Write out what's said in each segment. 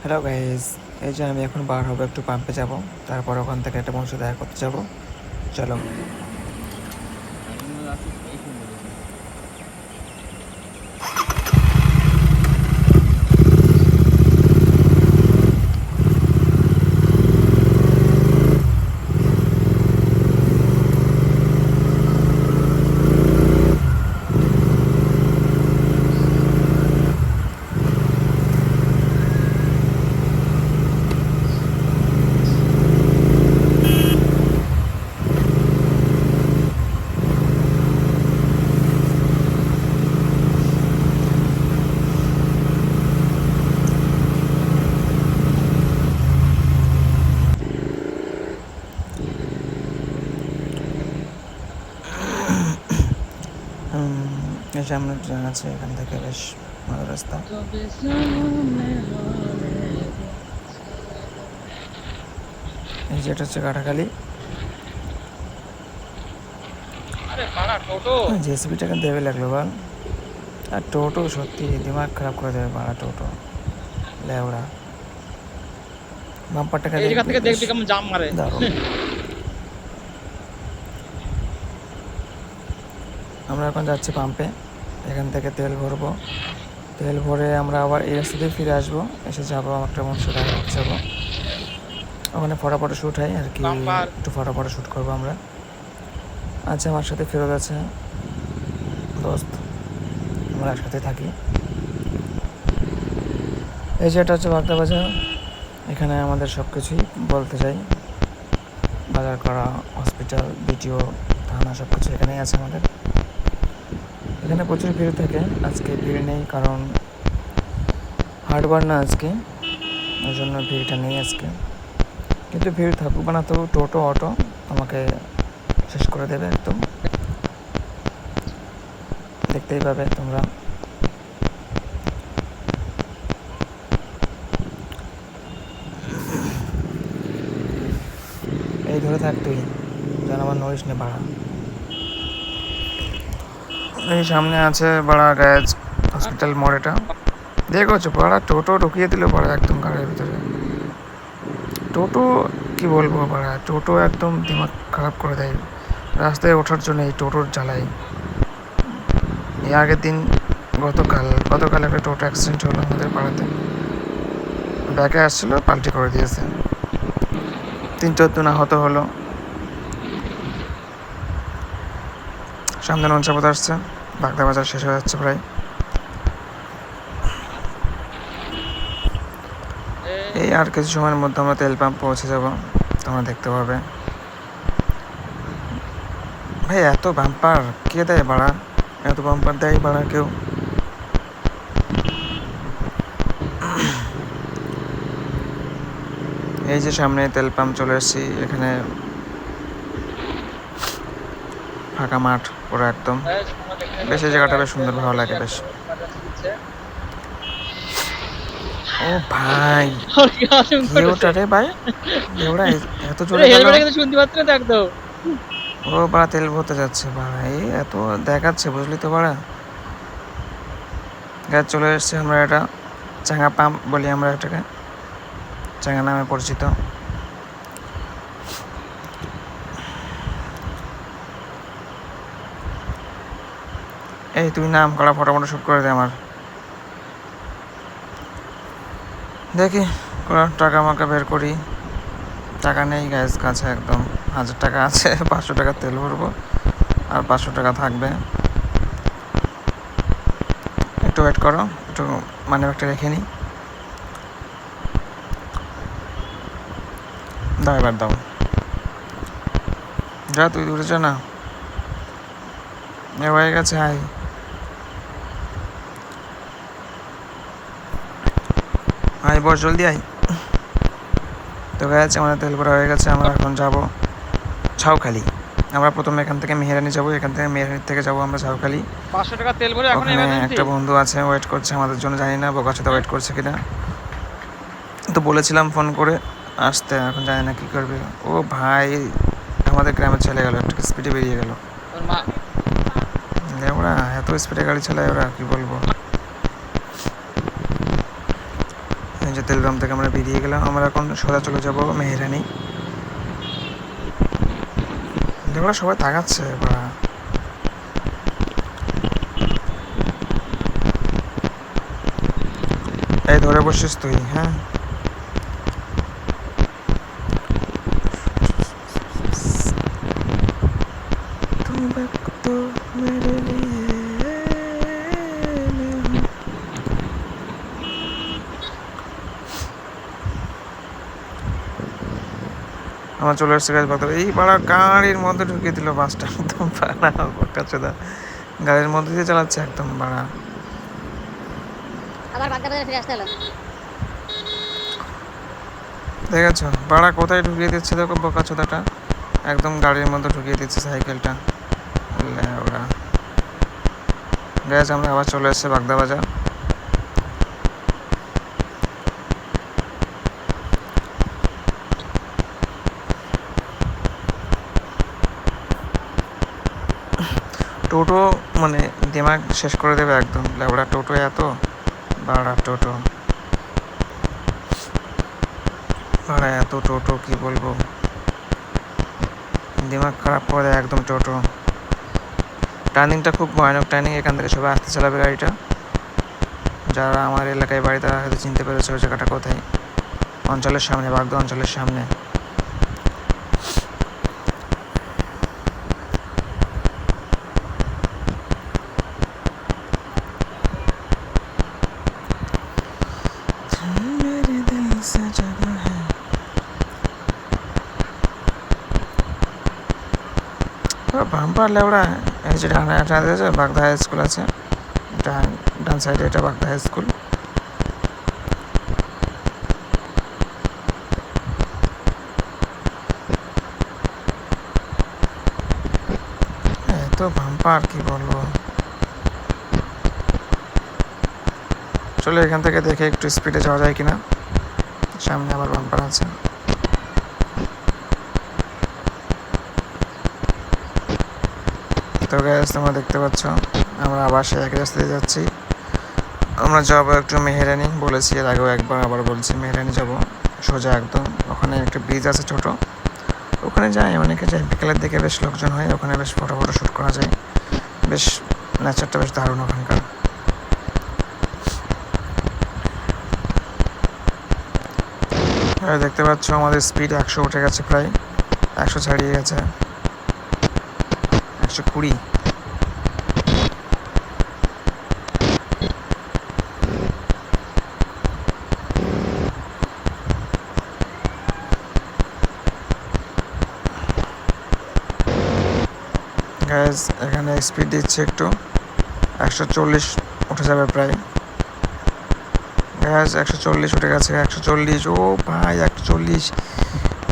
Hello guys, এই যে আমি এখন বার হবো, একটু পাম্পে যাব, তারপর ওখান থেকে একটা বন্ধুর সাথে দেখা করতে যাব। চলো। এই সামনে ট্রেন আছে, এখান থেকে বেশ ভালো রাস্তা। এই যেটা হচ্ছে কাটাখালি। জেসিবিটা কিন্তু দেবে লাগলো বল। আর টোটো সত্যি দিমাগ খারাপ করে দেবে ভাড়া টোটো লেওড়া। বাম্পারটাকে দেখবি কেমন জাম মারে, দারুণ। আমরা এখন যাচ্ছি পাম্পে, এখান থেকে তেল ভরবো। তেল ভরে আমরা আবার এই রাস্তা দিয়ে ফিরে আসবো, এসে যাবো একটা মানুষের দেখা করতে যাবো। ওখানে ফটো শ্যুট হয় আর কি, একটু ফটো শ্যুট করবো আমরা। আচ্ছা, আমার সাথে ফেরত আছে দোস্ত, আমরা একসাথে থাকি। এই যে এটা হচ্ছে বাগদা বাজার, এখানে আমাদের সব কিছুই বলতে চাই, বাজার করা, হসপিটাল, বিটিও, থানা, সব কিছু এখানেই আছে আমাদের। এখানে প্রচুর ভিড় থাকে, আজকে ভিড় নেই কারণ হাটবার না আজকে, ওই জন্য ভিড়টা নেই আজকে। কিন্তু ভিড় থাকুক না তো, টোটো অটো আমাকে শেষ করে দেবে একদম, দেখতেই পাবে তোমরা। এই ধরে থাক তুই, যেন আমার নড়িস নে বাড়া। এই সামনে আছে বড়া গ্যাস হসপিটাল মোড়, এটা দেখছো পাড়া, টোটো ঢুকিয়ে দিল পাড়া একদম গাড়ির ভিতরে। টোটো কি বলবো পাড়া, টোটো একদম দিমাগ খারাপ করে দেয় রাস্তায় ওঠার জন্য, এই টোটোর জ্বালাই। এই আগের দিন গতকাল একটা টোটো অ্যাক্সিডেন্ট হলো আমাদের পাড়াতে, ব্যাকে আসছিলো, পাল্টি করে দিয়েছে, 3-4 জন আহত হলো। সামনে নঞ্চাপদ আসছে, বাগদা বাজার শেষ হয়ে যাচ্ছে প্রায়। এই আর কিছু সময়ের মধ্যে আমরা তেল পাম্প পৌঁছে যাব, তোমরা দেখতে পাবে। ভাই এত বাম্পার কে দেয় বাড়া, এত বাম্পার দেয় বাড়া কেউ? এই যে সামনে তেল পাম্প চলে এসেছি, এখানে ফাঁকা মাঠ পুরো একদম, বেশ এই জায়গাটা বেশ সুন্দর, ভালো লাগে বেশ। ও ভাই কি ওটা রে ভাই, ওরা এত জোরে শুনতে পাচ্ছে না একদম। ও বাড়া তেল ভরতে যাচ্ছে বাড়া, এই এত দেখাচ্ছে বুঝলি তো বাড়া। গ্যাস চলে এসছে, আমরা এটা চাঙ্গা পাম্প বলি আমরা এটাকে, চাঙ্গা নামে পরিচিত। এই তুই নাম করা, ফটো শ্যুট করে দে আমার, দেখি টাকা মাকা বের করি। টাকা নেই গ্যাস কাছে, একদম 1000 টাকা আছে, 500 টাকা তেল ভরবো আর 500 টাকা থাকবে। একটু ওয়েট করো, একটু মানে একটা রেখে নিই, দাও এবার দাও, যা তুই দূরে যা না, এ হয়ে গেছে। আয় বস, জলদি আয়। তো গেছে আমাদের তেল ভরা হয়ে গেছে, আমরা এখন যাবো ঝাউখালি। আমরা প্রথমে এখান থেকে মেহেরানি যাবো, এখান থেকে মেহেরানি থেকে যাবো আমরা ঝাউখালি। 500 টাকা তেল ভরে ওখানে একটা বন্ধু আছে, ওয়েট করছে আমাদের জন্য, জানি না বোকাচোদা ওয়েট করছে কিনা। তো বলেছিলাম ফোন করে আসতে, এখন জানি না কী করবে। ও ভাই আমাদের গ্রামে চলে গেলো, একটু স্পিডে বেরিয়ে গেল ওরা, এত স্পিডে গাড়ি চালায় ওরা, কি বলবো। এই যে তেলগ্রাম থেকে আমরা বেরিয়ে গেলাম। আমরা এখন সোজা চলে যাবো মেহেরানি। দেখো সবাই তাকাচ্ছে বাড়া। এই ধরে বসিস তুই, হ্যাঁ আমার চলে এসছে গাছ বাজার। এই পাড়া গাড়ির মধ্যে ঢুকিয়ে দিল বাসটা, একদম পাড়া বক্কাচোদা গাড়ির মধ্যে দিয়ে চালাচ্ছে একদম বাড়া। আবার বাগদা বাজারে ফিরে আসতে হলো। দেখেছো বাড়া কোথায় ঢুকিয়ে দিচ্ছে, দেখো বক্কাচোদাটা একদম গাড়ির মধ্যে ঢুকিয়ে দিচ্ছে সাইকেলটা। ওরা গ্যাস আমরা আবার চলে এসছে বাগদা বাজার। টোটো মানে দিমাগ শেষ করে দেবে একদম। লেবড়া টোটো এত বাড়া, টোটো বাড়া এত টোটো কি বলবো, দিমাগ খারাপ করে দেয় একদম টোটো। টার্নিংটা খুব ভয়ানক টার্নিং, এখান থেকে সবাই আসতে চালাবে গাড়িটা। যারা আমার এলাকায় বাড়ি তারা হয়তো চিনতে পেরেছে ওই জায়গাটা কোথায়। অঞ্চলের সামনে, বাগদা অঞ্চলের সামনে। বাম্পার লেবড়া। এই যে বাগদা হাই স্কুল আছে, ডান সাইডে এটা বাগদা হাই স্কুল। এত বাম্পার কি বলবো। চলো এখান থেকে দেখে একটু স্পিডে যাওয়া যায় কিনা, সামনে আবার বাম্পার আছে। তো গ্যাস তোমরা দেখতে পাচ্ছ আমরা আবার সেই একই রাস্তা দিয়ে যাচ্ছি। আমরা যাবো একটু মেহেরানি, বলেছি এর আগেও একবার, আবার বলছি মেহেরানি যাবো সোজা একদম। ওখানে একটা ব্রিজ আছে ছোট, ওখানে যাই অনেকে যায় বিকেলের দিকে, বেশ লোকজন হয় ওখানে, বেশ ফটো শ্যুট করা যায়, বেশ নেচারটা বেশ দারুণ ওখানকার। দেখতে পাচ্ছ আমাদের স্পিড 100 উঠে গেছে, প্রায় 100 ছাড়িয়ে গেছে, 120। গ্যাস এখানে স্পিড দিচ্ছে একটু, 140 উঠে যাবে প্রায়। গ্যাস 140 উঠে গেছে, 140। ও ভাই 140,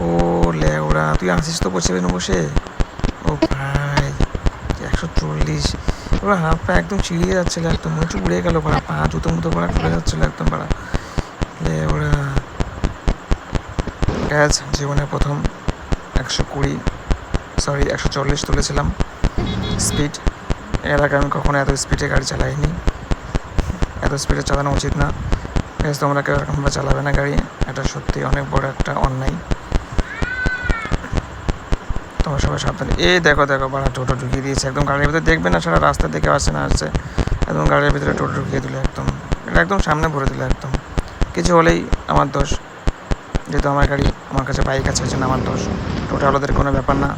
ও লেওড়া তুই আসিস তো বসে বসে। ও ভাই 140, ওরা হাত পা একদম চিড়িয়ে যাচ্ছিলো, একদম মুচু উড়ে গেল পাড়া, পা জুতো মুতো পাড়া খুলে যাচ্ছিলো একদম পাড়া লেওড়া। গ্যাস জীবনে প্রথম 140 তুলেছিলাম স্পিড। এর আগে আমি কখনো এত স্পিডে গাড়ি চালাইনি, এত স্পিডে চালানো উচিত না। গ্যাস তোমরা কেউ এরকমভাবে চালাবে না গাড়ি, এটা সত্যি অনেক বড় একটা অন্যায়। তোমরা সবাই সাবধানে। এই দেখো দেখো বাড়া টোটো ঢুকিয়ে দিয়েছে একদম গাড়ির ভিতরে, দেখবে না সারা রাস্তা থেকে আসছে না আসছে, একদম গাড়ির ভিতরে টোটো ঢুকিয়ে দিল একদম, এটা একদম সামনে ভরে দিল একদম। কিছু হলেই আমার দোষ, যেহেতু আমার গাড়ি, আমার কাছে বাইক আছে, জন্য আমার দোষ। টোটো ওদের কোনো ব্যাপার না,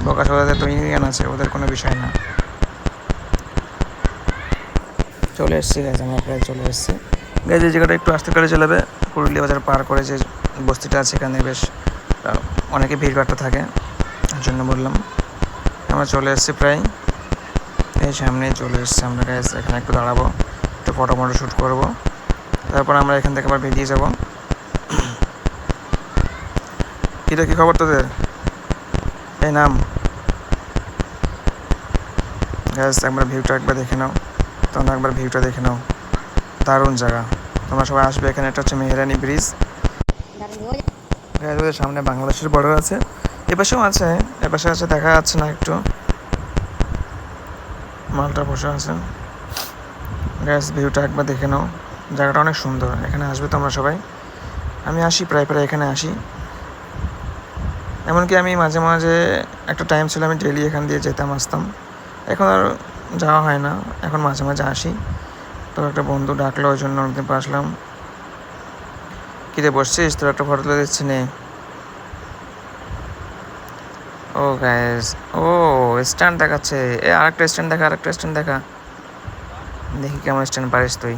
বকাশ ওদের তো ইউনিয়ন আছে, ওদের কোনো বিষয় না। চলে এসছি গাছ, আমরা প্রায় চলে এসছি গাছ। এই জায়গাটা একটু আস্তে করে চালাবে, পুরুলিয়া বাজার পার করে যে বস্তিটা আছে এখানে বেশ অনেকে ভিড়ভাট্টা থাকে, তার জন্য বললাম। আমরা চলে এসেছি প্রায়, এই সামনেই চলে এসেছি আমরা গাছ। এখানে একটু দাঁড়াবো, একটু ফটো শ্যুট করবো, তারপর আমরা এখান থেকে আবার বেরিয়ে যাবো। কিরে কী খবর তোদের, এই নাম গ্যাস। একবার ভিউটা একবার দেখে নাও, তোমরা একবার ভিউটা দেখে নাও, দারুণ জায়গা। তোমরা সবাই আসবে এখানে, এটা হচ্ছে মেহেরানি ব্রিজ। ওদের সামনে বাংলাদেশের বর্ডার আছে, এপাশেও আছে, এপাশে আছে দেখা যাচ্ছে না একটু, মালটা বসে আছে। গ্যাস ভিউটা একবার দেখে নাও, জায়গাটা অনেক সুন্দর, এখানে আসবে তোমরা সবাই। আমি আসি প্রায় প্রায় এখানে আসি, এমনকি আমি মাঝে মাঝে একটা টাইম ছিল আমি ডেলি এখান দিয়ে যেতাম আসতাম, এখন আর যাওয়া হয় না, এখন মাঝে মাঝে আসি। তো একটা বন্ধু ডাকলো, ওই জন্য অনেকদিন পর আসলাম। কিরে বসছিস, তোর একটা ফটো তুলে দিচ্ছি নে। ও গাইস, ও স্ট্যান্ড দেখাচ্ছে, এ আরেকটা স্ট্যান্ড দেখা, আরেকটা স্ট্যান্ড দেখা, দেখি কেমন স্ট্যান্ড পারিস তুই।